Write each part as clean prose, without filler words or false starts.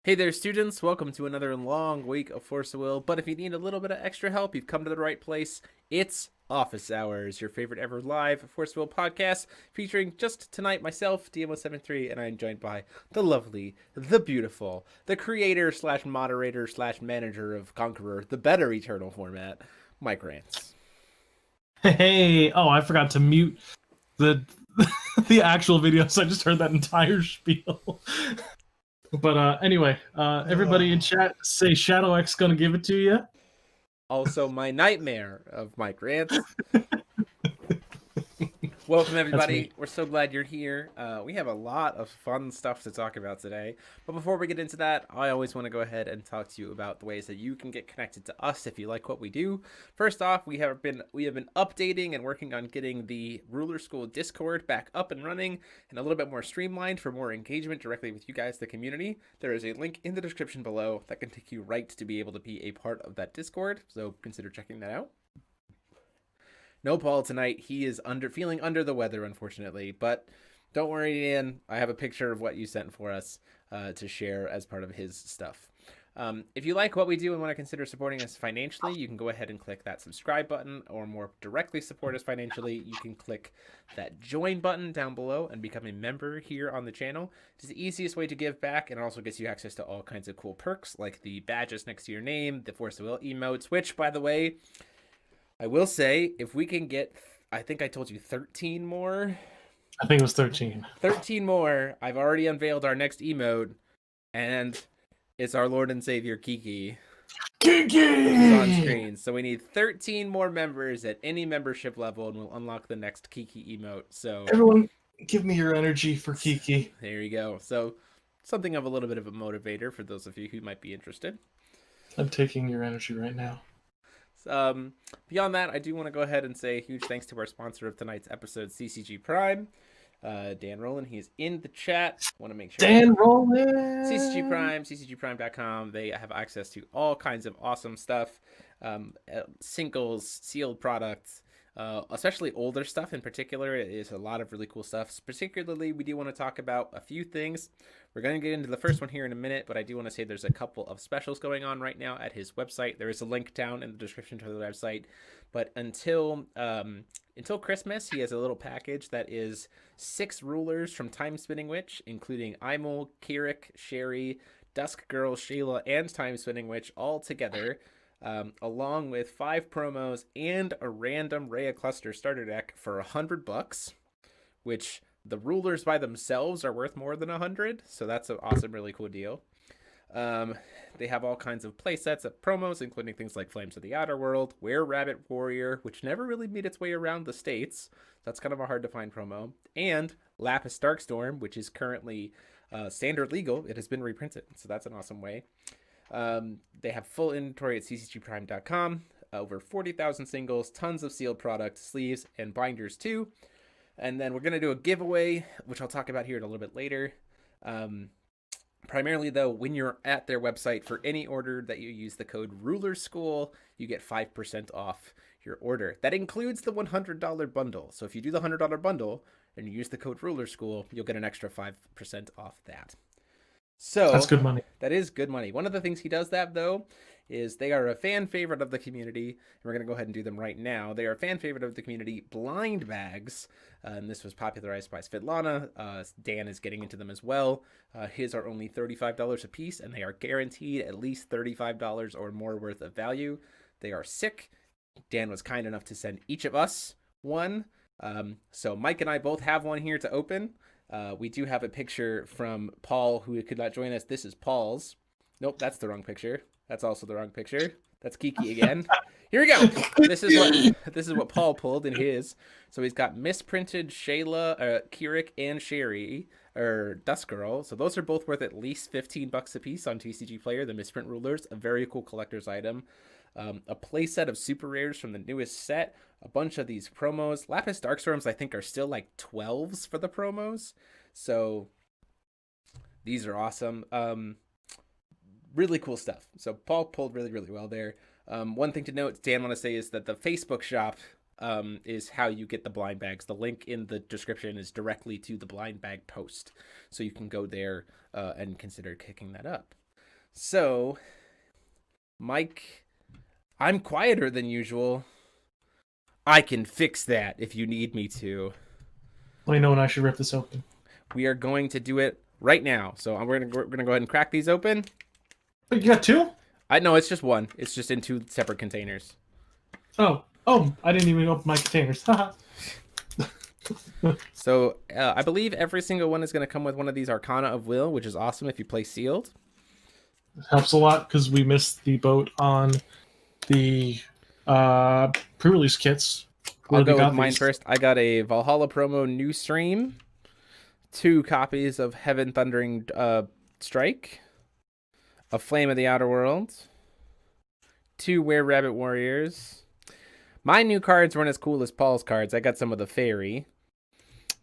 Hey there, students. Welcome to another long week of Force of Will. But if you need a little bit of extra help, you've come to the right place. It's Office Hours, your favorite ever live Force of Will podcast, featuring just tonight myself, DM173, and I'm joined by the lovely, the beautiful, the creator slash moderator slash manager of Conqueror, the better Eternal format, Mike Rance. Hey, oh, I forgot to mute the the actual video, so I just heard that entire spiel. But anyway, everybody in chat say Shadow X gonna give it to you. Also, my nightmare of Mike Rance. Welcome, That's me. everybody. We're so glad you're here. We have a lot of fun stuff to talk about today. But before we get into that, I always want to go ahead and talk to you about the ways that you can get connected to us if you like what we do. First off, we have been updating and working on getting the Ruler School Discord back up and running and a little bit more streamlined for more engagement directly with you guys, the community. There is a link in the description below that can take you right to be able to be a part of that Discord. So consider checking that out. No Paul tonight. He is feeling under the weather, unfortunately. But don't worry, Ian. I have a picture of what you sent for us to share as part of his stuff. If you like what we do and want to consider supporting us financially, you can go ahead and click that subscribe button, or more directly support us financially, you can click that join button down below and become a member here on the channel. It's the easiest way to give back, and it also gets you access to all kinds of cool perks like the badges next to your name, the Force of Will emotes, which, by the way, I will say, if we can get, I think I told you 13 more. I think it was 13. 13 more. I've already unveiled our next emote, and it's our Lord and Savior Kiki. Kiki! On screen. So we need 13 more members at any membership level, and we'll unlock the next Kiki emote. So everyone, give me your energy for Kiki. There you go. So something of a little bit of a motivator for those of you who might be interested. I'm taking your energy right now. Beyond that, I do want to go ahead and say a huge thanks to our sponsor of tonight's episode, CCG Prime, Dan Rowland. He's in the chat. Want to make sure Dan Rowland, CCG Prime, ccgprime.com. They have access to all kinds of awesome stuff, singles, sealed products, especially older stuff in particular. It is a lot of really cool stuff. Particularly, we do want to talk about a few things. We're going to get into the first one here in a minute, but I do want to say there's a couple of specials going on right now at his website. There is a link down in the description to the website. But until Christmas, he has a little package that is 6 rulers from Time Spinning Witch, including Imel, Kirik, Sherry, Dusk Girl, Shayla, and Time Spinning Witch all together, along with 5 promos and a random Rhea Cluster starter deck for $100, which the rulers by themselves are worth more than 100, so that's an awesome, really cool deal. They have all kinds of play sets of promos, including things like Flames of the Outer World, Were Rabbit Warrior, which never really made its way around the States. That's kind of a hard to find promo. And Lapis Darkstorm, which is currently standard legal. It has been reprinted, so that's an awesome way. They have full inventory at ccgprime.com, over 40,000 singles, tons of sealed products, sleeves, and binders too. And then we're going to do a giveaway, which I'll talk about here a little bit later. Primarily, though, when you're at their website, for any order that you use the code RulerSchool, you get 5% off your order. That includes the $100 bundle. So if you do the $100 bundle and you use the code RulerSchool, you'll get an extra 5% off that. So that's good money. That is good money. One of the things he does that, though, is they are a fan favorite of the community, and we're going to go ahead and do them right now. They are a fan favorite of the community, blind bags, and this was popularized by Svetlana. Dan is getting into them as well. His are only $35 a piece, and they are guaranteed at least $35 or more worth of value. They are sick. Dan was kind enough to send each of us one. So Mike and I both have one here to open. We do have a picture from Paul, who could not join us. This is Paul's. Nope, that's the wrong picture. That's also the wrong picture. That's Kiki again. Here we go. This is what Paul pulled in his. So he's got misprinted Shayla, Kirik, and Sherry, or Dusk Girl. So those are both worth at least $15 a piece on TCG Player. The misprint rulers, a very cool collector's item. A play set of super rares from the newest set, a bunch of these promos. Lapis Darkstorms, I think, are still like 12s for the promos. So these are awesome. Really cool stuff. So Paul pulled really, really well there. One thing to note, Dan want to say, is that the Facebook shop is how you get the blind bags. The link in the description is directly to the blind bag post. So you can go there and consider kicking that up. So, Mike, I'm quieter than usual. I can fix that if you need me to. Let me know when I should rip this open. We are going to do it right now. So we're gonna go ahead and crack these open. Wait, you got two? I know it's just one. It's just in two separate containers. Oh, I didn't even open my containers. So I believe every single one is going to come with one of these Arcana of Will, which is awesome if you play sealed. It helps a lot because we missed the boat on the pre-release kits. I'll go with mine first. I got a Valhalla promo new stream, 2 copies of Heaven Thundering Strike, a Flame of the Outer World, 2 Were Rabbit Warriors. My new cards weren't as cool as Paul's cards. I got some of the Fairy.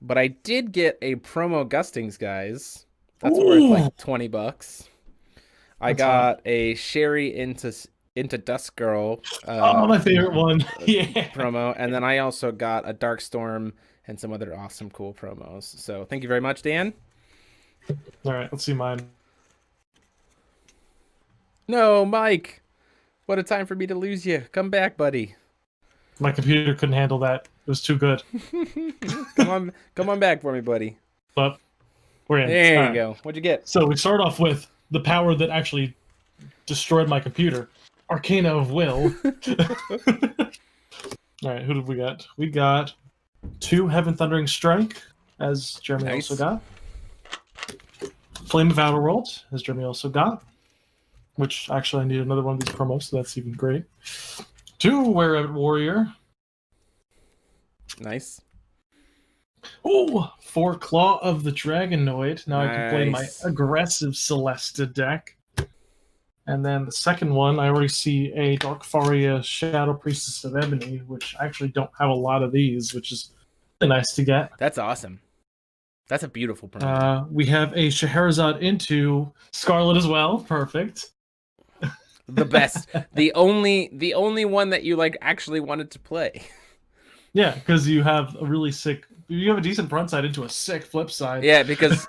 But I did get a promo Gustings, guys. That's worth like $20. I got a Sherry into Dusk Girl. My favorite one. Yeah. Promo. And then I also got a Dark Storm and some other awesome, cool promos. So thank you very much, Dan. All right, let's see mine. No, Mike. What a time for me to lose you. Come back, buddy. My computer couldn't handle that. It was too good. come on back for me, buddy. But we're in. There you go. What'd you get? So we start off with the power that actually destroyed my computer. Arcana of Will. All right, who did we get? We got 2 Heaven Thundering Strike, as Jeremy also got. Flame of Outer World, as Jeremy also got. Which, actually, I need another one of these promos, so that's even great. 2 Were Rabbit Warrior. Nice. Oh, 4 Claw of the Dragonoid. Now I can play my aggressive Celesta deck. And then the second one, I already see a Dark Faria Shadow Priestess of Ebony, which I actually don't have a lot of these, which is really nice to get. That's awesome. That's a beautiful promo. We have a Scheherazade into Scarlet as well. Perfect. The best. the only one that you like actually wanted to play. Yeah, because you have a really sick. You have a decent front side into a sick flip side. Yeah, because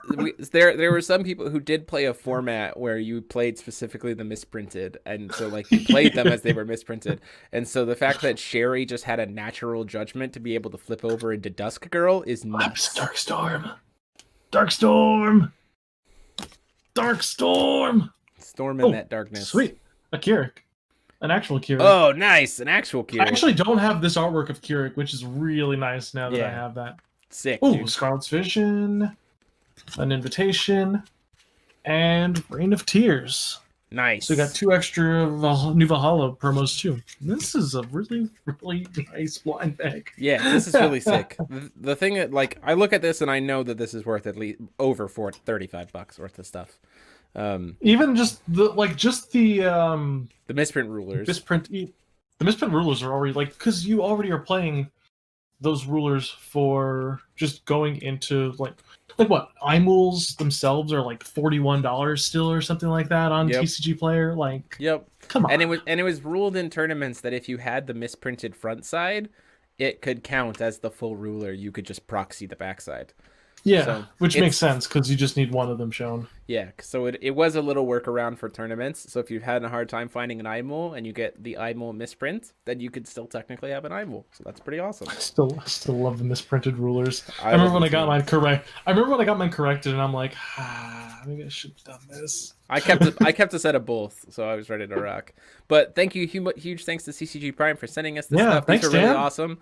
there were some people who did play a format where you played specifically the misprinted, and so like you played them as they were misprinted, and so the fact that Sherry just had a natural judgment to be able to flip over into Dusk Girl is nuts. Dark Storm. Dark Storm. Dark Storm. Storm in that darkness. Sweet. A Keurig. An actual Keurig. Oh, nice. An actual Keurig. I actually don't have this artwork of Keurig, which is really nice now that I have that. Sick. Oh, Scarlet's Vision, an Invitation, and Reign of Tears. Nice. So we got 2 extra new Valhalla promos too. This is a really, really nice blind bag. Yeah, this is really sick. The thing that, like, I look at this and I know that this is worth at least over $35 worth of stuff. Even just the misprint rulers. The misprint rulers are already because you already are playing those rulers for just going into like what Imuls themselves are like $41 still or something like that on TCG Player. Come on. And it was ruled in tournaments that if you had the misprinted front side, it could count as the full ruler. You could just proxy the backside. Yeah, so which makes sense because you just need one of them shown. Yeah, so it was a little workaround for tournaments. So if you've had a hard time finding an Imul and you get the Imul misprint, then you could still technically have an Imul. So that's pretty awesome. I still love the misprinted rulers. I remember when I got mine correct. I remember when I got mine corrected, and I'm like, maybe I should have done this. I kept a set of both, so I was ready to rock. But thank you, huge thanks to CCG Prime for sending us this stuff. These are really awesome.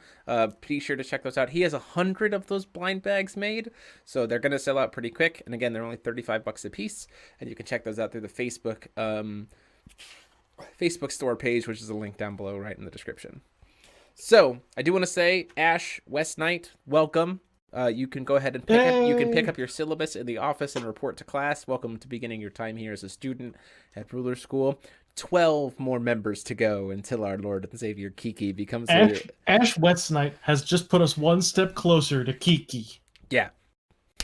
Be sure to check those out. He has 100 of those blind bags made, so they're gonna sell out pretty quick. And again, they're only $35 a piece, and you can check those out through the Facebook store page, which is a link down below right in the description. So I do want to say, Ash West Knight, welcome. You can go ahead and pick up your syllabus in the office and report to class. Welcome to beginning your time here as a student at Ruler School. 12 more members to go until our Lord and Savior Kiki becomes Ash West Knight has just put us one step closer to Kiki. Yeah.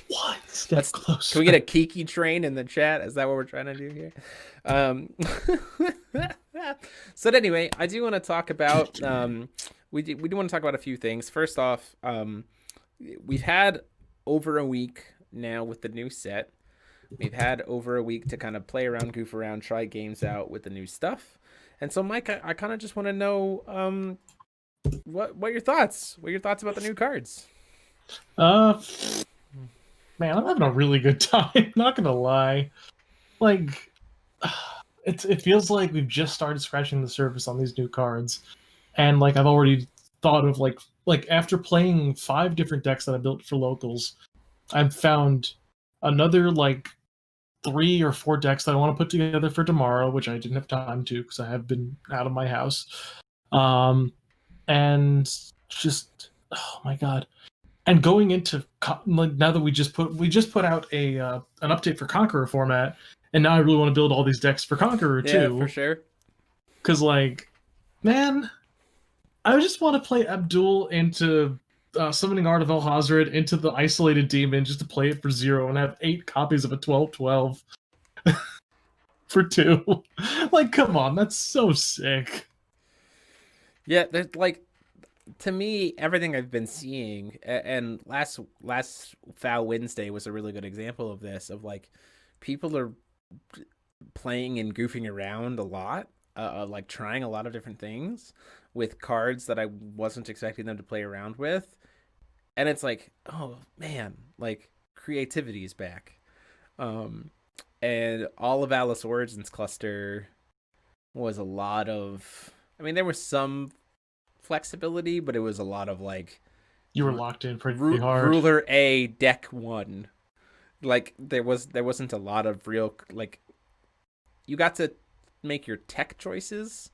One step closer. Can we get a Kiki train in the chat? Is that what we're trying to do here? So anyway, I do want to talk about we do want to talk about a few things. First off, we've had over a week now with the new set. We've had over a week to kind of play around, goof around, try games out with the new stuff. And so, Mike, I kind of just want to know what your thoughts? What are your thoughts about the new cards? Uh, man, I'm having a really good time. Not gonna lie, like, it feels like we've just started scratching the surface on these new cards, and like I've already thought of like after playing 5 different decks that I built for locals, I've found another like 3 or 4 decks that I want to put together for tomorrow, which I didn't have time to because I have been out of my house. And just oh my god! And going into like now that we just put out a an update for Conqueror format, and now I really want to build all these decks for Conqueror Yeah, too. for sure. Because like, man, I just want to play Abdul into summoning Art of El Hazard into the isolated demon just to play it for 0 and have 8 copies of a 12/12 for 2. Like, come on, that's so sick. Yeah, there's like to me everything I've been seeing, and last Foul Wednesday was a really good example of this. Of like people are playing and goofing around a lot, like trying a lot of different things with cards that I wasn't expecting them to play around with, and it's like, oh man, like creativity is back. Um, and all of Alice Origins cluster was a lot of. I mean, there was some flexibility, but it was a lot of like You were locked in pretty hard. ruler A deck 1. Like there wasn't a lot of real like you got to make your tech choices,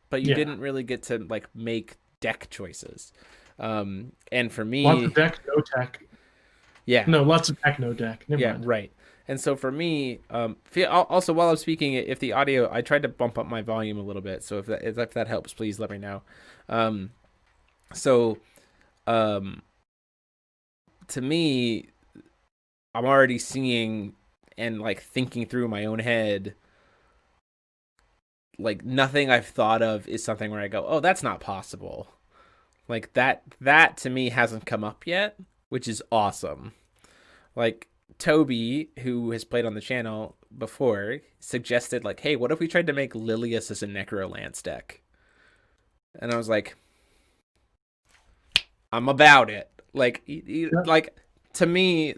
but you Yeah. didn't really get to like make deck choices. And for me, Lots of deck, no tech. yeah, No, lots of deck, no deck. Never yeah, mind. right. And so for me, also while I'm speaking, if the audio, I tried to bump up my volume a little bit. So if that helps, please let me know. Um, so, um, to me, I'm already seeing and like thinking through my own head. Like nothing I've thought of is something where I go, oh, that's not possible. Like that to me hasn't come up yet, which is awesome. Like Toby, who has played on the channel before, suggested like, hey, what if we tried to make Lilius as a Necrolance deck? And I was like, I'm about it. Like, like to me,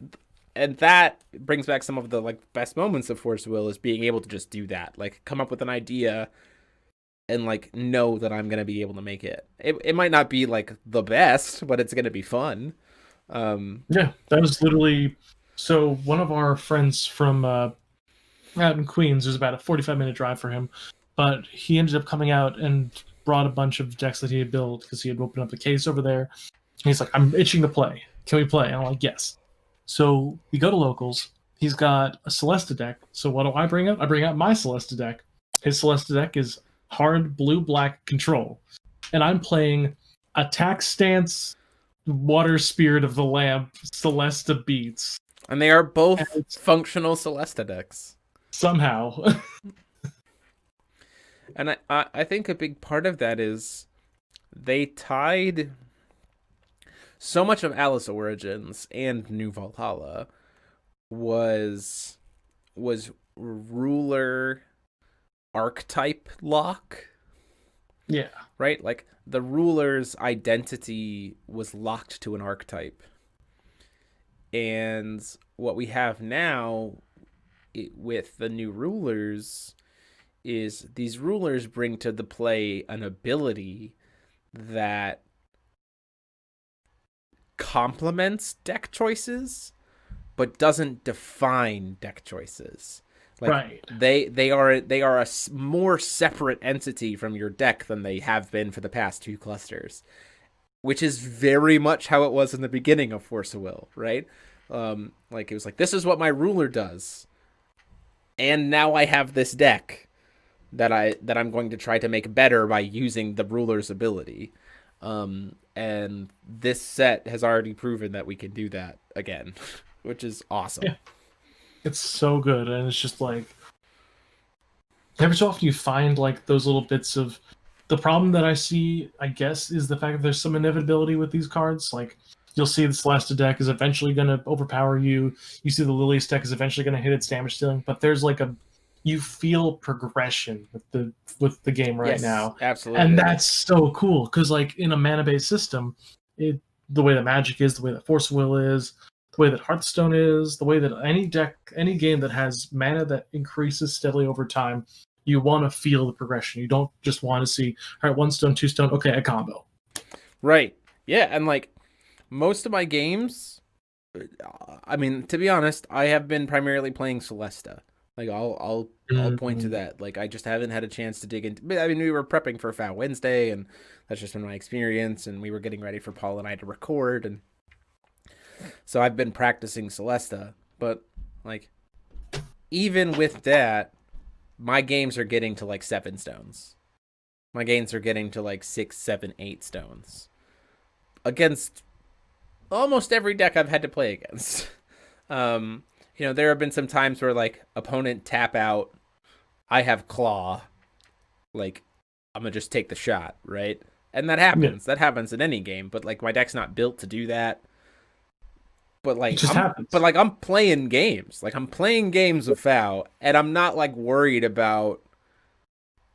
and that brings back some of the like best moments of Force Will is being able to just do that, like come up with an idea and like know that I'm gonna be able to make it. It might not be like the best, but it's gonna be fun. Yeah, that was literally. So one of our friends from out in Queens, was about a 45-minute drive for him, but he ended up coming out and brought a bunch of decks that he had built because he had opened up the case over there. And he's like, "I'm itching to play. Can we play?" And I'm like, "Yes." So we go to locals. He's got a Celesta deck. So what do I bring up? I bring out my Celesta deck. His Celesta deck is hard blue-black control, and I'm playing Attack Stance, Water Spirit of the Lamp, Celesta Beats. And they are both functional Celesta decks. Somehow. And I think a big part of that is they tied so much of Alice Origins and New Valhalla was ruler archetype lock. Yeah. Right? Like the ruler's identity was locked to an archetype. And what we have now with the new rulers is these rulers bring to the play an ability that complements deck choices but doesn't define deck choices. Like right. They are a more separate entity from your deck than they have been for the past 2 clusters, which is very much how it was in the beginning of Force of Will, right? Like it was like, this is what my ruler does, and now I have this deck that I'm going to try to make better by using the ruler's ability. And this set has already proven that we can do that again, which is awesome. Yeah. It's so good, and it's just like every so often you find like those little bits of the problem that I see, I guess, is the fact that there's some inevitability with these cards. Like you'll see the Celesta deck is eventually going to overpower you. You see the Lilius deck is eventually going to hit its damage ceiling, but there's like you feel progression with the game right Yes, now, absolutely. and that's so cool because like in a mana based system, the way that Magic is, the way that Force of Will is, the way that Hearthstone is, the way that any game that has mana that increases steadily over time, you want to feel the progression. You don't just want to see, all right, 1 stone, 2 stone, okay, a combo. Right. Yeah, and like most of my games, I mean, to be honest, I have been primarily playing Celesta. Like I'll point to that. Like I just haven't had a chance to dig into. I mean, we were prepping for Foul Wednesday, and that's just been my experience. And we were getting ready for Paul and I to record, and so I've been practicing Celesta. But like, even with that, my games are getting to like 7 stones. My games are getting to like 6, 7, 8 stones against almost every deck I've had to play against. You know, there have been some times where like opponent tap out, I have claw, like I'm gonna just take the shot, right? And that happens. That happens in any game, but like my deck's not built to do that. But like, I'm playing games. Like I'm playing games with Foul, and I'm not like worried about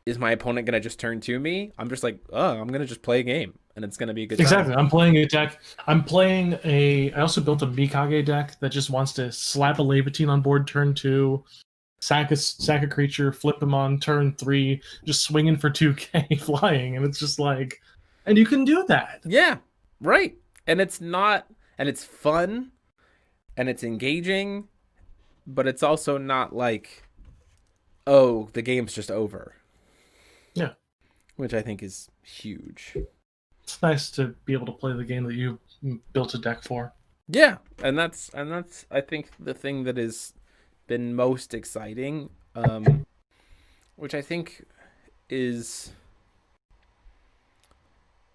is my opponent gonna just turn to me. I'm just like, oh, I'm gonna just play a game, and it's gonna be a good time. Exactly. I'm playing a deck. I also built a Mikage deck that just wants to slap a Levitine on board turn 2, sack a creature, flip him on turn 3, just swinging for 2k flying, and it's just like, and you can do that. Yeah, right. And it's fun, and it's engaging, but it's also not like, oh, the game's just over. Yeah. Which I think is huge. It's nice to be able to play the game that you built a deck for. Yeah, and that's I think the thing that has been most exciting, which I think is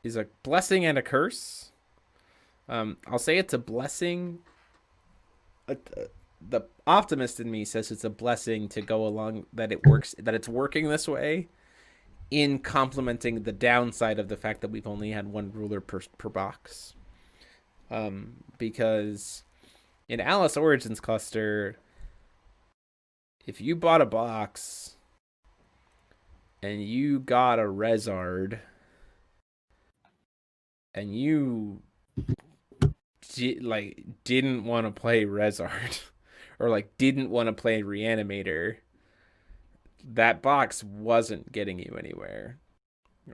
a blessing and a curse. I'll say it's a blessing. The optimist in me says it's a blessing to go along that it's working this way, in complementing the downside of the fact that we've only had 1 ruler per box. Because in Alice Origins Cluster, if you bought a box and you got a Rezard and you didn't want to play Rezard or like didn't want to play Reanimator, that box wasn't getting you anywhere,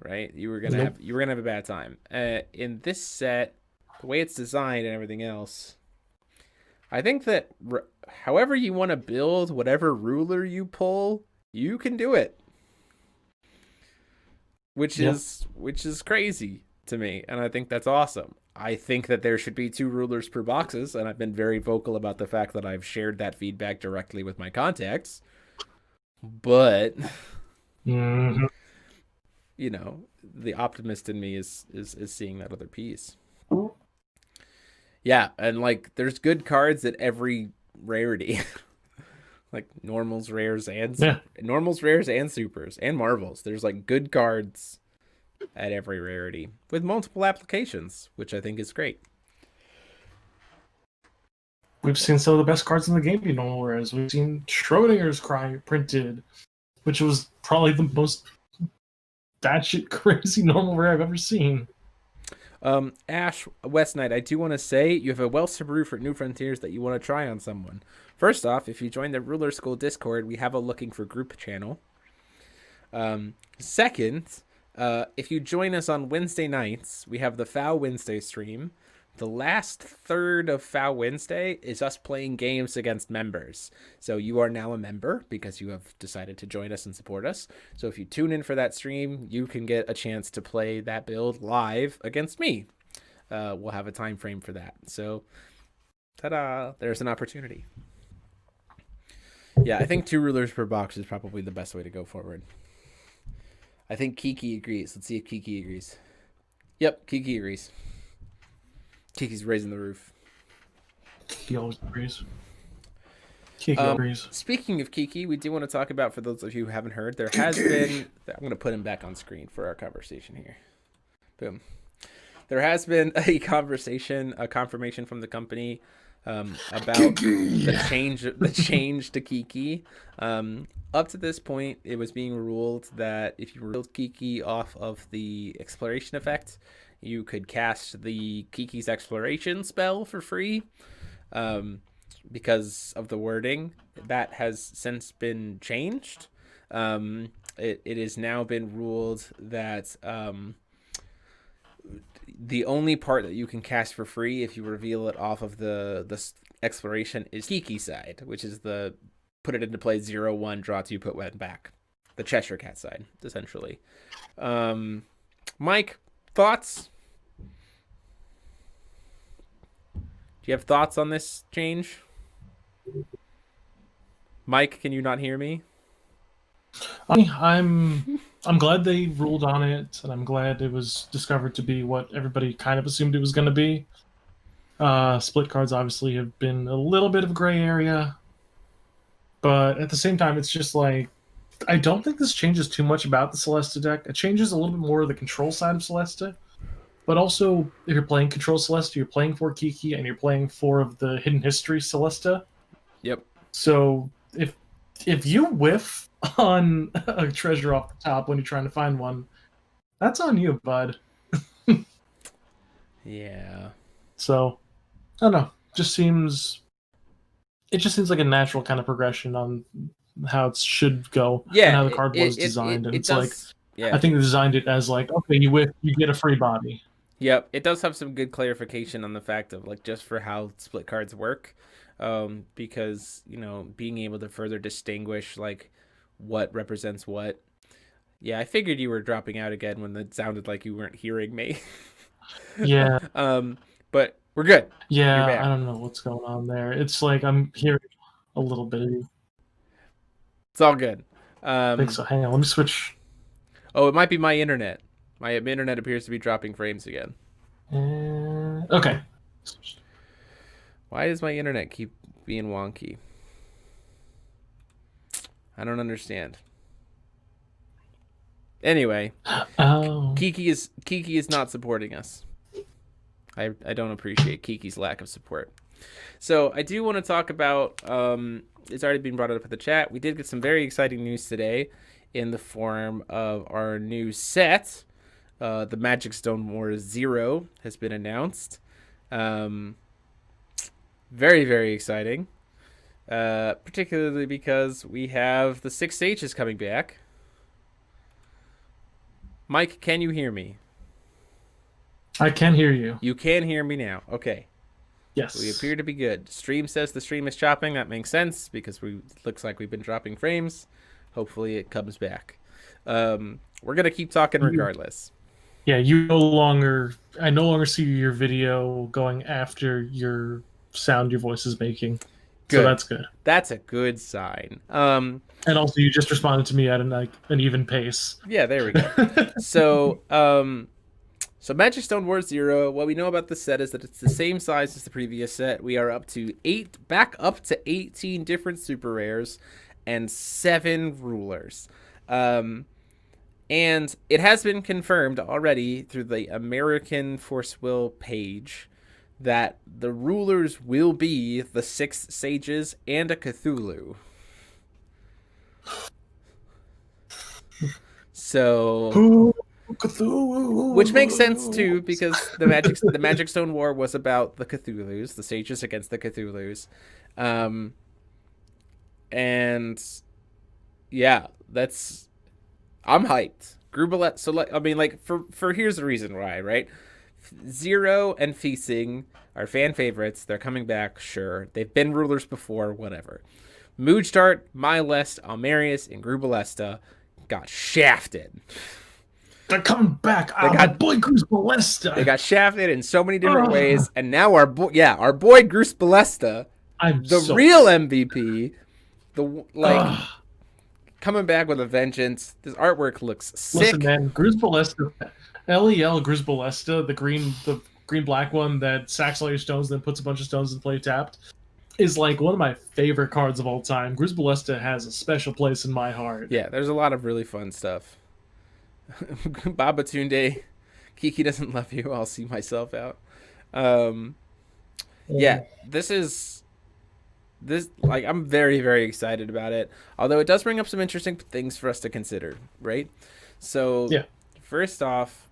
right? You were gonna have a bad time. In this set, the way it's designed and everything else, I think that however you want to build whatever ruler you pull, you can do it, which is crazy to me, and I think that's awesome. I think that there should be 2 rulers per boxes, and I've been very vocal about the fact that I've shared that feedback directly with my contacts. But you know, the optimist in me is seeing that other piece. Yeah, and like there's good cards at every rarity. Like normals, rares, and supers and marvels. There's like good cards at every rarity with multiple applications, which I think is great. We've seen some of the best cards in the game be normal rares. We've seen Schrodinger's Cry printed, which was probably the most batshit crazy normal rare I've ever seen. Ash West Knight, I do want to say you have a wealth to brew for New Frontiers that you want to try on someone. First off, if you join the Ruler School Discord, we have a looking for group channel. Second, if you join us on Wednesday nights, we have the Foul Wednesday stream. The last third of Foul Wednesday is us playing games against members. So you are now a member because you have decided to join us and support us. So if you tune in for that stream, you can get a chance to play that build live against me. We'll have a time frame for that. So, ta-da! There's an opportunity. Yeah, I think 2 rulers per box is probably the best way to go forward. I think Kiki agrees. Let's see if Kiki agrees. Yep, Kiki agrees. Kiki's raising the roof. He always agrees. Kiki agrees. Speaking of Kiki, we do want to talk about, for those of you who haven't heard, there has been... I'm going to put him back on screen for our conversation here. Boom. there has been a confirmation from the company about the change to Kiki. Up to this point, it was being ruled that if you removed Kiki off of the exploration effect, you could cast the Kiki's exploration spell for free. Because of the wording, that has since been changed. It has now been ruled that the only part that you can cast for free if you reveal it off of the exploration is Kiki side, which is the put it into play 0/1, draw 2, put 1 back. The Cheshire Cat side, essentially. Mike, thoughts? Do you have thoughts on this change? Mike, can you not hear me? I'm glad they ruled on it, and I'm glad it was discovered to be what everybody kind of assumed it was going to be. Split cards obviously have been a little bit of a gray area, but at the same time, it's just like I don't think this changes too much about the Celesta deck. It changes a little bit more of the control side of Celesta, but also if you're playing Control Celesta, you're playing 4 Kiki, and you're playing 4 of the Hidden History Celesta. Yep. So if you whiff on a treasure off the top when you're trying to find one, that's on you, bud. Yeah. So I don't know. It just seems like a natural kind of progression on how it should go. Yeah. And how the card was designed. And it's does, like yeah. I think they designed it as like, okay, you whiff, you get a free body. Yep. It does have some good clarification on the fact of like just for how split cards work. Because, you know, being able to further distinguish like what represents what. Yeah, I figured you were dropping out again when it sounded like you weren't hearing me. Yeah. But we're good. Yeah, I don't know what's going on there. It's like I'm hearing a little bit of you. It's all good. I think so. Hang on, let me switch. Oh, it might be my internet. My internet appears to be dropping frames again. Okay. Why does my internet keep being wonky? I don't understand. Anyway, Kiki is not supporting us. I don't appreciate Kiki's lack of support. So I do want to talk about, it's already been brought up in the chat. We did get some very exciting news today in the form of our new set. The Magic Stone Wars 0 has been announced. Very, very exciting. Particularly because we have the 6 Sages coming back. Mike, can you hear me? I can hear you. You can hear me now. Okay. Yes. We appear to be good. Stream says the stream is chopping. That makes sense because looks like we've been dropping frames. Hopefully it comes back. We're going to keep talking regardless. Yeah, I no longer see your video going after your sound your voice is making. Good. So that's good. That's a good sign. And also you just responded to me at an even pace. Yeah, there we go. So Magic Stone Wars 0, what we know about the set is that it's the same size as the previous set. We are up to 18 different super rares and 7 rulers. And it has been confirmed already through the American Force Will page that the rulers will be the 6 Sages and a Cthulhu. So, which makes sense too, because the Magic Stone War was about the Cthulhus, the Sages against the Cthulhus, and yeah, I'm hyped. Grubelette. So I mean, like for here's the reason why, right? 0 and Feasting are fan favorites. They're coming back, sure. They've been rulers before, whatever. Moonstart, Mylest, Almerius, and Grubelesta got shafted. They're coming back. My boy Grubelesta. They got shafted in so many different ways, and now our boy Grubelesta, real MVP, coming back with a vengeance. This artwork looks sick. Listen, man, Grubelesta, LEL Grubelesta, the green black one that sacks all your stones, then puts a bunch of stones in play tapped, is like one of my favorite cards of all time. Grubelesta has a special place in my heart. Yeah, there's a lot of really fun stuff. Babatunde Kiki doesn't love you. I'll see myself out. Um, yeah, this like I'm very very excited about it. Although it does bring up some interesting things for us to consider, right? So Yeah. first off,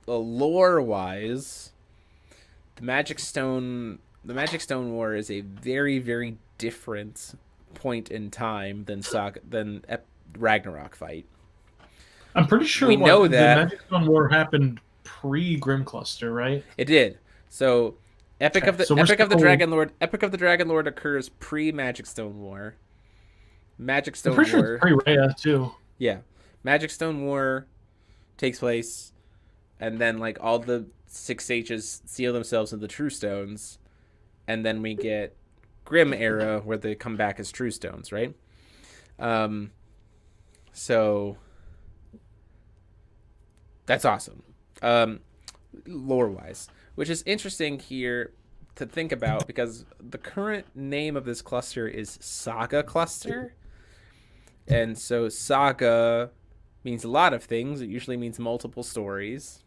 lore wise, the Magic Stone War is a very very different point in time than Ragnarok fight. I'm pretty sure We know the that Magic Stone War happened pre Grim Cluster, right? it did. So Okay, so we're still, Epic of the Dragon Lord occurs pre Magic Stone War. Magic I'm Stone pretty sure War, it's pre Rhea too. yeah. Magic Stone War takes place, and then like all the six sages seal themselves into True Stones, and then we get Grim era where they come back as True Stones, right? Um, so that's awesome. Lore wise, which is interesting here to think about because the current name of this cluster is Saga Cluster. And so Saga means a lot of things. It usually means multiple stories.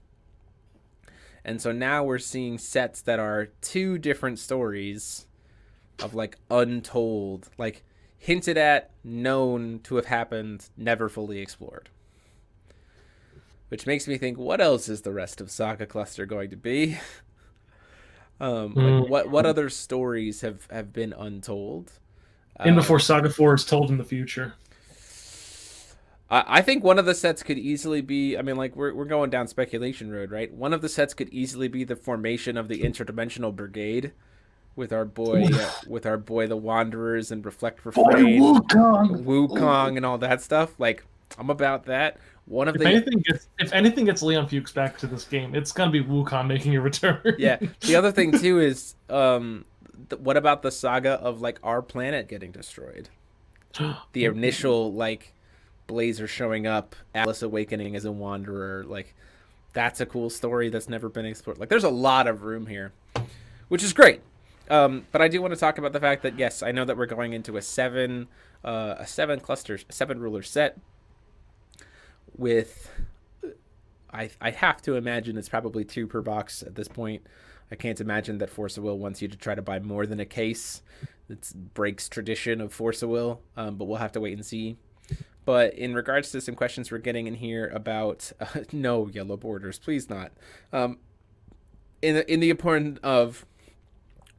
And so now we're seeing sets that are two different stories of like untold, like hinted at, known to have happened, never fully explored. Which makes me think, what else is the rest of Saga Cluster going to be? Like what other stories have been untold? In before Saga 4 is told in the future. I think one of the sets could easily be. I mean, like we're going down speculation road, right? One of the sets could easily be the formation of the interdimensional brigade, with our boy the Wanderers and Reflect Refrain, Wukong, and all that stuff. Like I'm about that. If anything gets Leon Fuchs back to this game, it's gonna be Wukong making a return. Yeah. The other thing too is, what about the saga of like our planet getting destroyed? The initial like Blazer showing up, Alice awakening as a wanderer, like that's a cool story that's never been explored. Like there's a lot of room here, which is great. But I do want to talk about the fact that yes, I know that we're going into a seven ruler set with I have to imagine it's probably 2 per box at this point. I can't imagine that Force of Will wants you to try to buy more than a case. It breaks tradition of Force of Will, but we'll have to wait and see. But in regards to some questions we're getting in here about no yellow borders, please not. In the important of,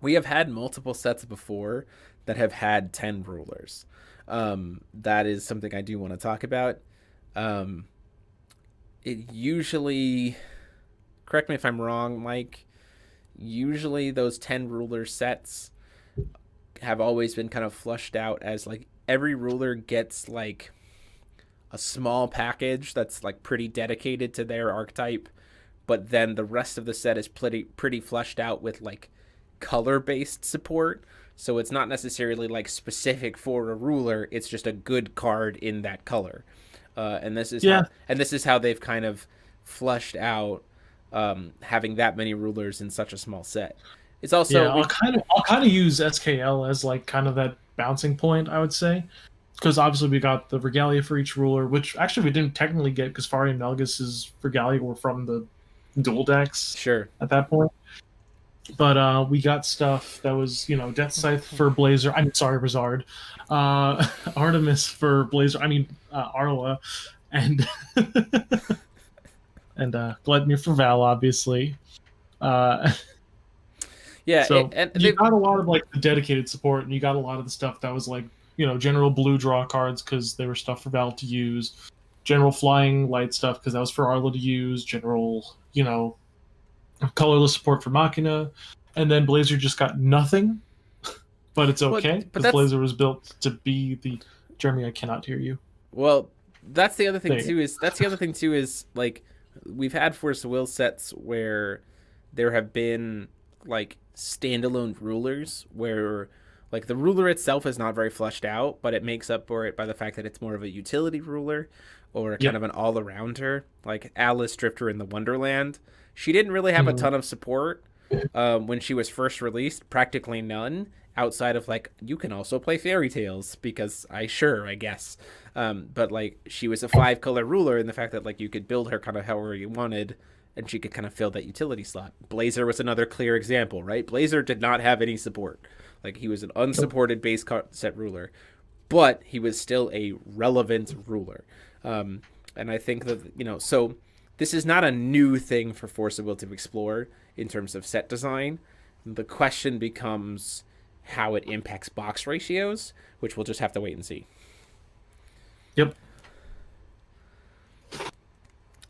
we have had multiple sets before that have had 10 rulers. That is something I do want to talk about. It usually, correct me if I'm wrong, Mike, usually those 10 ruler sets have always been kind of flushed out as like every ruler gets like a small package that's like pretty dedicated to their archetype, but then the rest of the set is pretty flushed out with like color based support. So it's not necessarily like specific for a ruler, it's just a good card in that color. And this is how they've kind of flushed out having that many rulers in such a small set. It's also I'll kind of use SKL as like kind of that bouncing point, I would say, because obviously we got the regalia for each ruler, which actually we didn't technically get because Fari and Melgus's regalia were from the dual decks. Sure. At that point. But we got stuff that was, Death Scythe for Blazer. I'm sorry, Rizard. Artemis for Blazer. Arla, and and Gledmir for Val, obviously. So you got a lot of like the dedicated support, and you got a lot of the stuff that was like general blue draw cards because they were stuff for Val to use. General flying light stuff because that was for Arla to use. General, colorless support for Machina, and then Blazer just got nothing, but it's okay because Blazer was built to be the Jeremy. I cannot hear you. Well, that's the other thing too. Is like we've had Force of Will sets where there have been like standalone rulers where like the ruler itself is not very fleshed out, but it makes up for it by the fact that it's more of a utility ruler or kind of an all-arounder, like Alice Drifter in the Wonderland. She didn't really have a ton of support when she was first released, practically none. outside of like you can also play fairy tales because I guess. But like she was a 5-color ruler, and the fact that like you could build her kind of however you wanted, and she could kind of fill that utility slot. Blazer was another clear example, right? Blazer did not have any support. Like he was an unsupported base set ruler, but he was still a relevant ruler. And I think that, so this is not a new thing for Force of Will to explore in terms of set design. The question becomes how it impacts box ratios, which we'll just have to wait and see. Yep.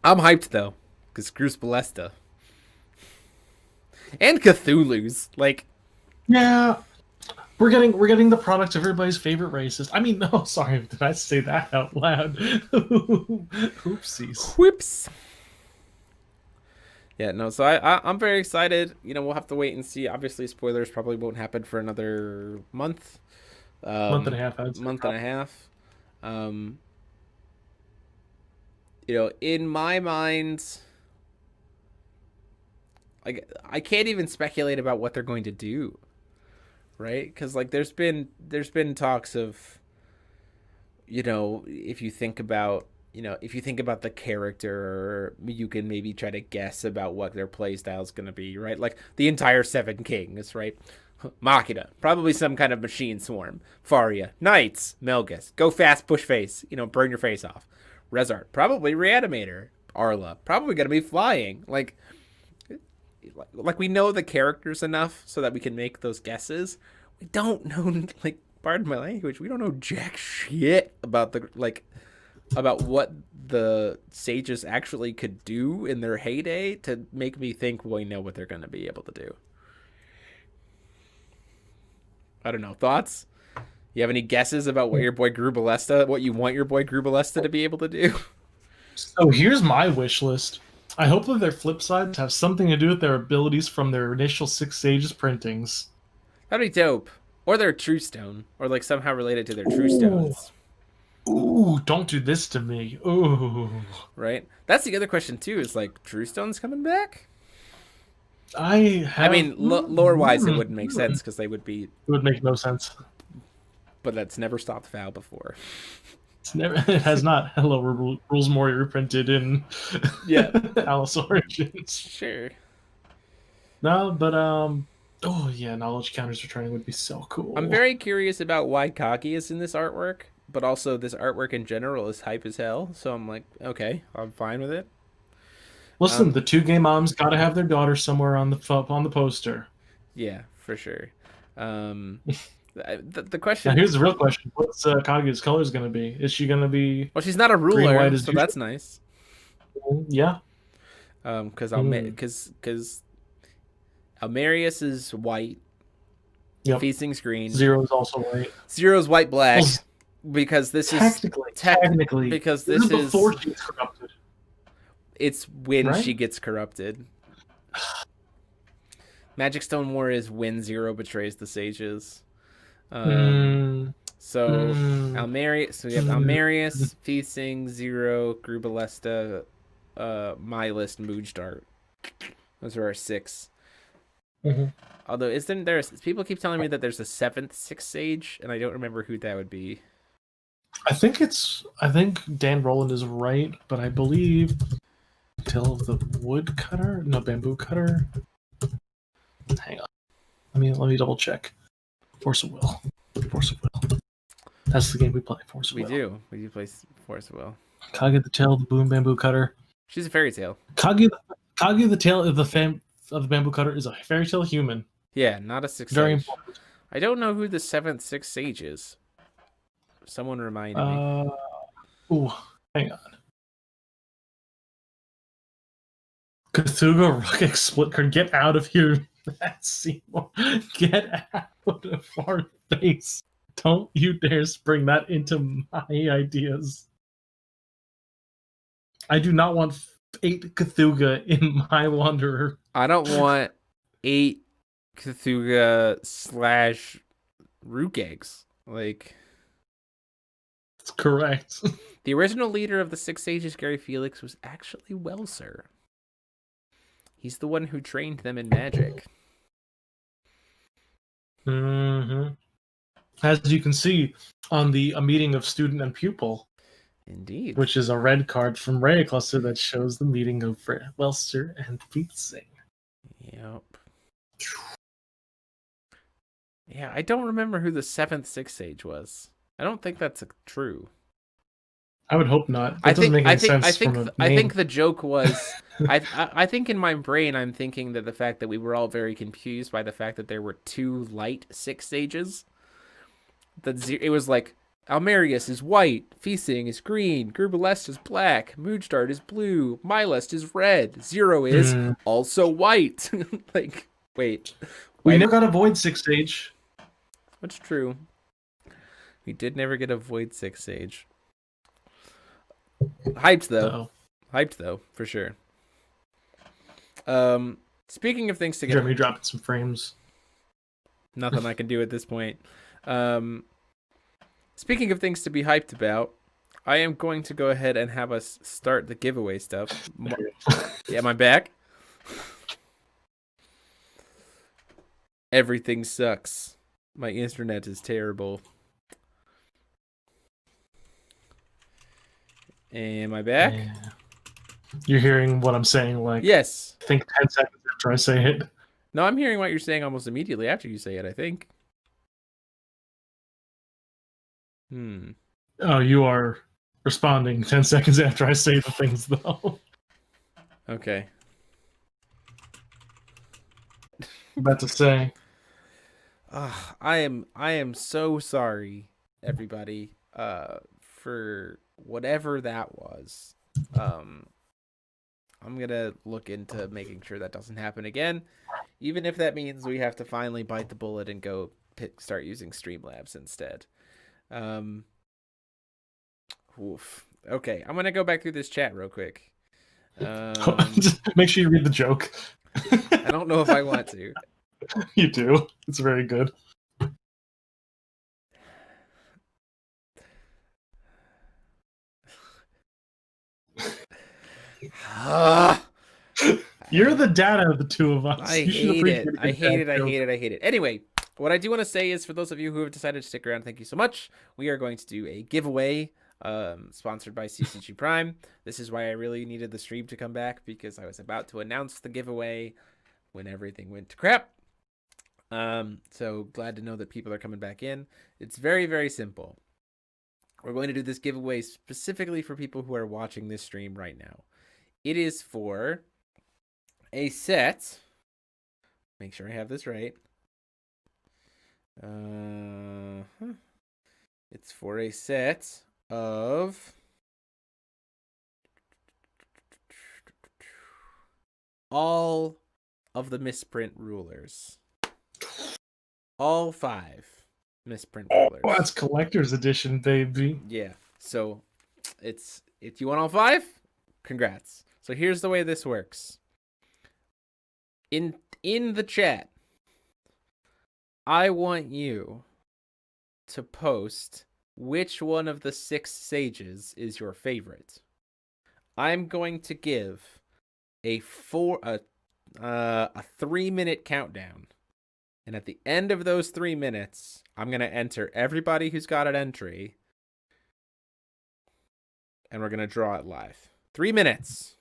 I'm hyped though, because Grus Ballesta and Cthulhu's like, yeah, we're getting the product of everybody's favorite racist. I mean, no, sorry, did I say that out loud? Oopsies. Whoops. Yeah, no, so I'm very excited. We'll have to wait and see. Obviously, spoilers probably won't happen for another month. Month and a half. Month and a half. In my mind, like I can't even speculate about what they're going to do, right? Because like there's been talks of, if you think about the character, you can maybe try to guess about what their playstyle is going to be, right? Like the entire Seven Kings, right? Machina, probably some kind of machine swarm. Faria, Knights, Melgus, go fast, push face, burn your face off. Rezart, probably Reanimator. Arla, probably going to be flying. Like we know the characters enough so that we can make those guesses. We don't know, like, pardon my language, we don't know jack shit about about what the sages actually could do in their heyday to make me think we know what they're going to be able to do. I don't know. Thoughts? You have any guesses about what your boy Grus Ballesta, what you want your boy Grus Ballesta to be able to do? So here's my wish list. I hope that their flip sides have something to do with their abilities from their initial Six Sages printings. That'd be dope. Or their True Stone, or like somehow related to their True Stones. Ooh, don't do this to me. Ooh. Right? That's the other question too, is like True Stone's coming back? I mean, lore-wise, it wouldn't make sense because they would be. It would make no sense. But that's never stopped Val before. It has not. Hello, Rules Mori reprinted in Alice Origins. Sure. No, but oh yeah, knowledge counters returning would be so cool. I'm very curious about why Kagi is in this artwork, but also this artwork in general is hype as hell. So I'm like, okay, I'm fine with it. Listen, the two gay moms got to have their daughter somewhere on the poster. Yeah, for sure. The question. Now here's the real question: what's Kaguya's colors going to be? Is she going to be? Well, she's not a ruler, green, white, so that's nice. Yeah. Because Almerius is white. Yep. Feasting's green. Zero's also white. Zero's white black. Well, because this technically because this is before she's corrupted. It's when she gets corrupted. Magic Stone War is when Zero betrays the sages. So Almerius, so we have Almerius, Feasting, Zero, Grus Ballesta, Mylist, Moojdart. Those are our 6. Mm-hmm. Although isn't there? People keep telling me that there's a 7th Sixth Sage, and I don't remember who that would be. I think Dan Roland is right, but I believe Tale of the Woodcutter, no, Bamboo Cutter. Hang on, let me double check. Force of Will. That's the game we play. Force of Will. We do play Force of Will. Kaguya the Tale of the Bamboo Cutter. She's a fairy tale. Kaguya the Tale of the Bamboo Cutter is a fairy tale human. Yeah, not a Sixth Sage. Important. I don't know who the 7th Sixth Sage is. Someone remind me. Ooh, hang on. Cthulhu Rukic split card. Get out of here. That's Seymour. Get out of our face. Don't you dare bring that into my ideas. I do not want 8 Cthulhu in my Wanderer. I don't want 8 Cthulhu / Rook eggs. Like, that's correct. The original leader of the Six Sages, Gary Felix, was actually Welsir. He's the one who trained them in magic. Hmm. As you can see on the A Meeting of Student and Pupil, Indeed. which is a red card from Ray Cluster that shows the meeting of Welster and Feetsing. Yep. Yeah, I don't remember who the 7th Six Sage was. I don't think that's true. I would hope not. That doesn't make any sense. I think the joke was. I think in my brain I'm thinking that the fact that we were all very confused by the fact that there were 2 light Six Sages. It was like Almerius is white, Feasting is green, Grubelest is black, Moonstart is blue, Mylest is red, Zero is also white. Like, wait. We never got a Void Six Sage. That's true. We did never get a Void Six Sage. Hyped though. Uh-oh. Hyped though, for sure. Speaking of things to get... Jeremy dropping some frames. Nothing I can do at this point. Speaking of things to be hyped about, I am going to go ahead and have us start the giveaway stuff. Yeah, am I back? Everything sucks. My internet is terrible. Am I back? Yeah. You're hearing what I'm saying, like, yes. Think 10 seconds after I say it. No, I'm hearing what you're saying almost immediately after you say it, I think. Oh, you are responding 10 seconds after I say the things, though. Okay. About to say. I am so sorry, everybody, for whatever that was. I'm gonna look into making sure that doesn't happen again, even if that means we have to finally bite the bullet and go start using Streamlabs instead. Oof. Okay, I'm gonna go back through this chat real quick. Make sure you read the joke. I don't know if I want to. You do. It's very good. You're the data of the two of us. I hate it. I hate it. I hate it. I hate it. Anyway, what I do want to say is, for those of you who have decided to stick around, thank you so much. We are going to do a giveaway sponsored by CCG Prime. This is why I really needed the stream to come back, because I was about to announce the giveaway when everything went to crap. So glad to know that people are coming back in. It's very, very simple. We're going to do this giveaway specifically for people who are watching this stream right now. It is for a set. Make sure I have this right. It's for a set of all of the misprint rulers. All 5 misprint rulers. Oh, that's collector's edition, baby. Yeah. So it's, if you want all 5, congrats. So here's the way this works. In the chat, I want you to post which one of the 6 sages is your favorite. I'm going to give a 3-minute countdown. And at the end of those 3 minutes, I'm going to enter everybody who's got an entry. And we're going to draw it live. 3 minutes.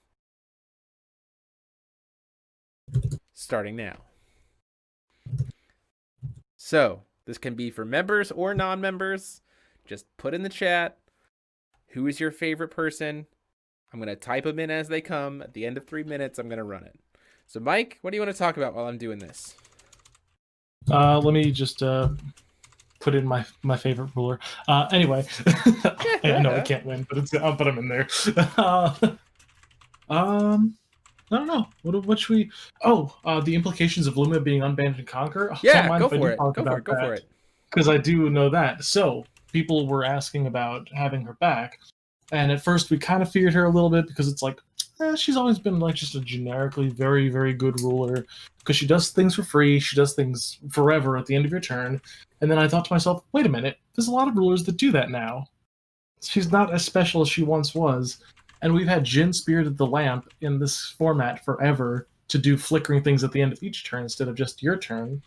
Starting now. So, this can be for members or non-members. Just put in the chat, who is your favorite person? I'm going to type them in as they come. At the end of 3 minutes, I'm going to run it. So, Mike, what do you want to talk about while I'm doing this? Let me just put in my favorite ruler. Anyway, I know I can't win, but I'm in there. I don't know. What should we? Oh, the implications of Luma being unbanned and conquer. Yeah, go for it. Go for it. Because I do know that. So people were asking about having her back, and at first we kind of feared her a little bit because it's like she's always been like just a generically very, very good ruler because she does things for free. She does things forever at the end of your turn. And then I thought to myself, wait a minute, there's a lot of rulers that do that now. She's not as special as she once was. And we've had Jin Spirited the Lamp in this format forever to do flickering things at the end of each turn instead of just your turn.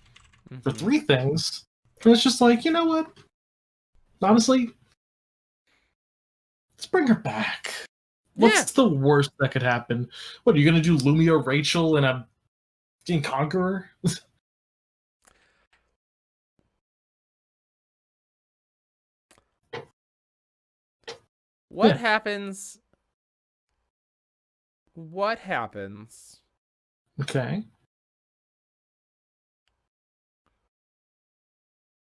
for Mhm. 3 things. And it's just like, you know what? Honestly, let's bring her back. Yeah. What's the worst that could happen? What are you gonna do, Lumia Rachel and a King Conqueror? What Yeah. happens? What happens? Okay.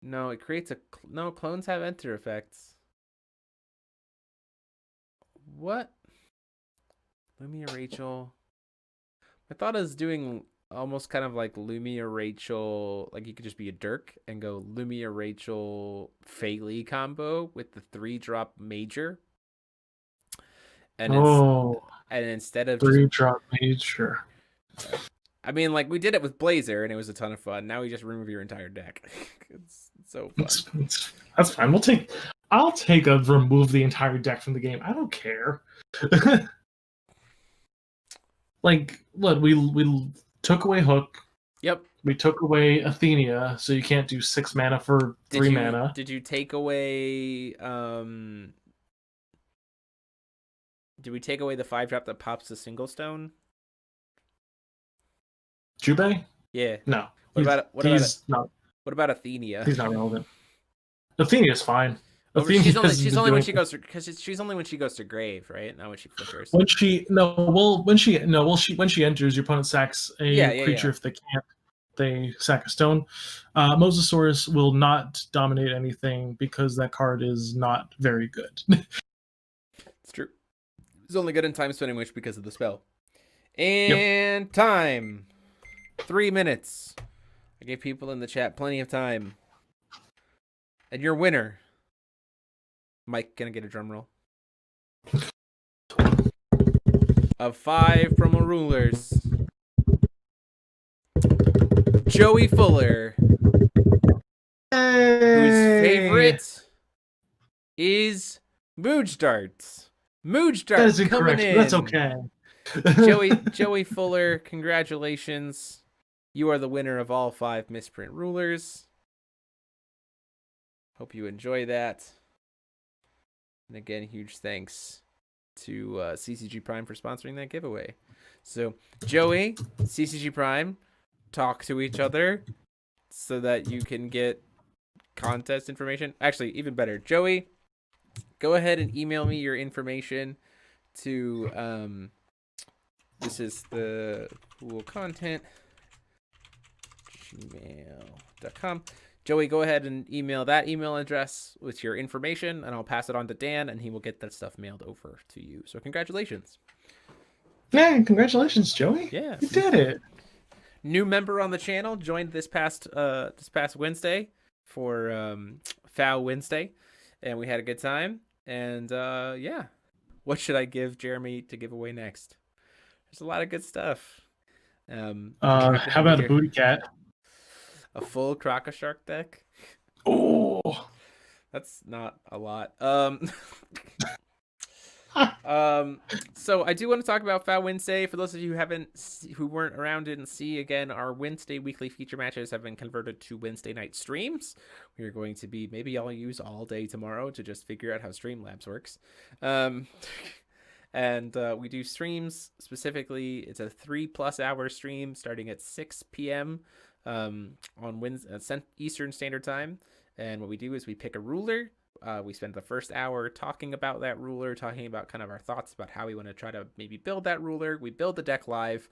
No, it creates a no. Clones have enter effects. What? Lumia Rachel. I thought I was doing almost kind of like Lumia Rachel, like you could just be a Dirk and go Lumia Rachel Fei combo with the 3-drop major. And it's Oh, and instead of just 3-drop major. I mean, like we did it with Blazer and it was a ton of fun. Now we just remove your entire deck. It's so fun. That's fine. I'll take a remove the entire deck from the game. I don't care. Like, look, we took away Hook. Yep. We took away Athenia, so you can't do 6 mana for 3 mana. Did you take away did we take away the 5-drop that pops the single stone? Jubei? Yeah. No. What about Athenia? He's not relevant. Athenia's fine. She's only when she goes to grave, right? Not when she flickers. When she enters, your opponent sacks a creature. If they can't, they sack a stone. Mosasaurus will not dominate anything because that card is not very good. It's true. It's only good in Time Spinning Witch because of the spell. And time. 3 minutes. I gave people in the chat plenty of time. And your winner. Mike, can I get a drum roll? Of 5 promo rulers. Joey Fuller. Whose favorite is Mooj Darts. Mooj Darts. That is incorrect. Coming in. That's okay. Joey Fuller, congratulations. You are the winner of all 5 misprint rulers. Hope you enjoy that. And again, huge thanks to CCG Prime for sponsoring that giveaway. So, Joey, CCG Prime, talk to each other so that you can get contest information. Actually, even better, Joey, go ahead and email me your information to this is the cool content gmail.com. Joey, go ahead and email that email address with your information, and I'll pass it on to Dan, and he will get that stuff mailed over to you. So congratulations. Yeah, congratulations, Joey. Yeah. You did it. New member on the channel joined this past Wednesday for Foul Wednesday, and we had a good time. And yeah, what should I give Jeremy to give away next? There's a lot of good stuff. How about a booty cat? A full Crocoshark deck? Oh, that's not a lot. So I do want to talk about Foul Wednesday. For those of you who weren't around didn't see, again, our Wednesday weekly feature matches have been converted to Wednesday night streams. We are going to be, maybe I'll use all day tomorrow to just figure out how Streamlabs works. And we do streams specifically. It's a 3+ hour stream starting at 6 p.m. On Wednesday, Eastern Standard Time. And what we do is we pick a ruler. We spend the first hour talking about that ruler, talking about kind of our thoughts about how we want to try to maybe build that ruler. We build the deck live.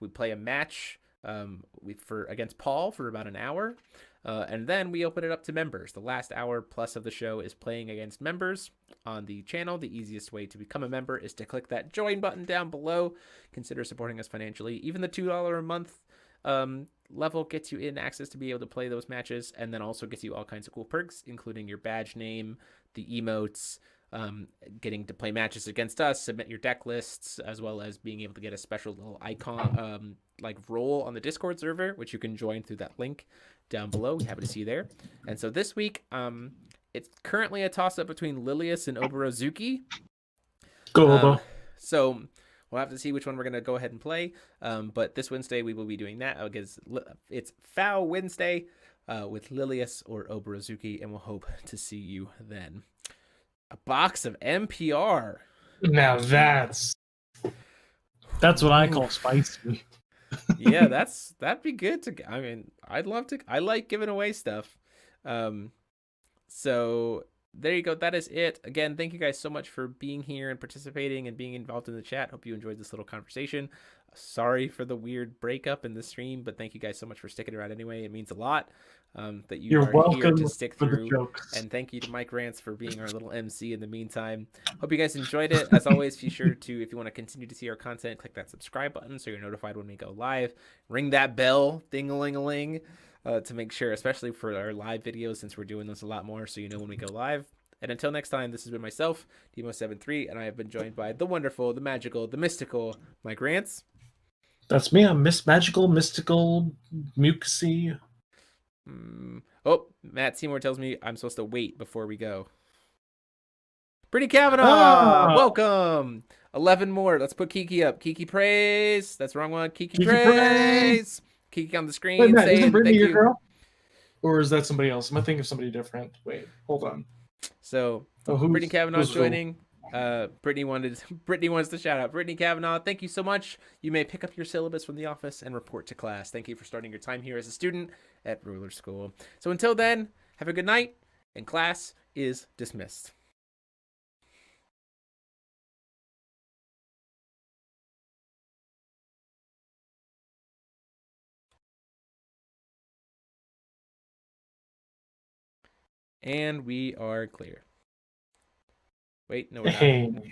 We play a match against Paul for about an hour. And then we open it up to members. The last hour plus of the show is playing against members on the channel. The easiest way to become a member is to click that join button down below. Consider supporting us financially. Even the $2 a month level gets you in access to be able to play those matches, and then also gets you all kinds of cool perks, including your badge name, the emotes, getting to play matches against us, submit your deck lists, as well as being able to get a special little icon like role on the Discord server, which you can join through that link down below. We happy to see you there. And so this week, it's currently a toss-up between Lilius and Oborozuki. Go Obo. So We'll have to see which one we're going to go ahead and play. But this Wednesday, we will be doing that because it's Foul Wednesday with Lilius or Obarazuki, and we'll hope to see you then. A box of MPR. Now that's what I call spicy. Yeah, that'd be good to. I mean, I'd love to. I like giving away stuff. So there you go. That is it. Again, thank you guys so much for being here and participating and being involved in the chat. Hope you enjoyed this little conversation. Sorry for the weird breakup in the stream, but thank you guys so much for sticking around anyway. It means a lot that You're are welcome here to stick for the through. jokes. And thank you to Mike Rance for being our little MC in the meantime. Hope you guys enjoyed it. As always, be sure to, if you want to continue to see our content, click that subscribe button so you're notified when we go live. Ring that bell, ding-a-ling-a-ling. To make sure, especially for our live videos, since we're doing this a lot more, so you know when we go live. And until next time, this has been myself, Demo73, and I have been joined by the wonderful, the magical, the mystical Mike Rance. That's me. I'm Miss Magical, Mystical, Mucusy. Oh, Matt Seymour tells me I'm supposed to wait before we go. Brittany Kavanaugh, welcome. 11 more. Let's put Kiki up. Kiki praise. That's the wrong one. Kiki praise. Kiki on the screen. Wait, Matt, saying, isn't Brittany your you. girl? Or is that somebody else? Am I thinking of somebody different? Wait, hold on. So Brittany Kavanaugh's joining. Brittany wants to shout out. Brittany Kavanaugh, thank you so much. You may pick up your syllabus from the office and report to class. Thank you for starting your time here as a student at Ruler School. So until then, have a good night, and class is dismissed. And we are clear. Wait, no, we're not.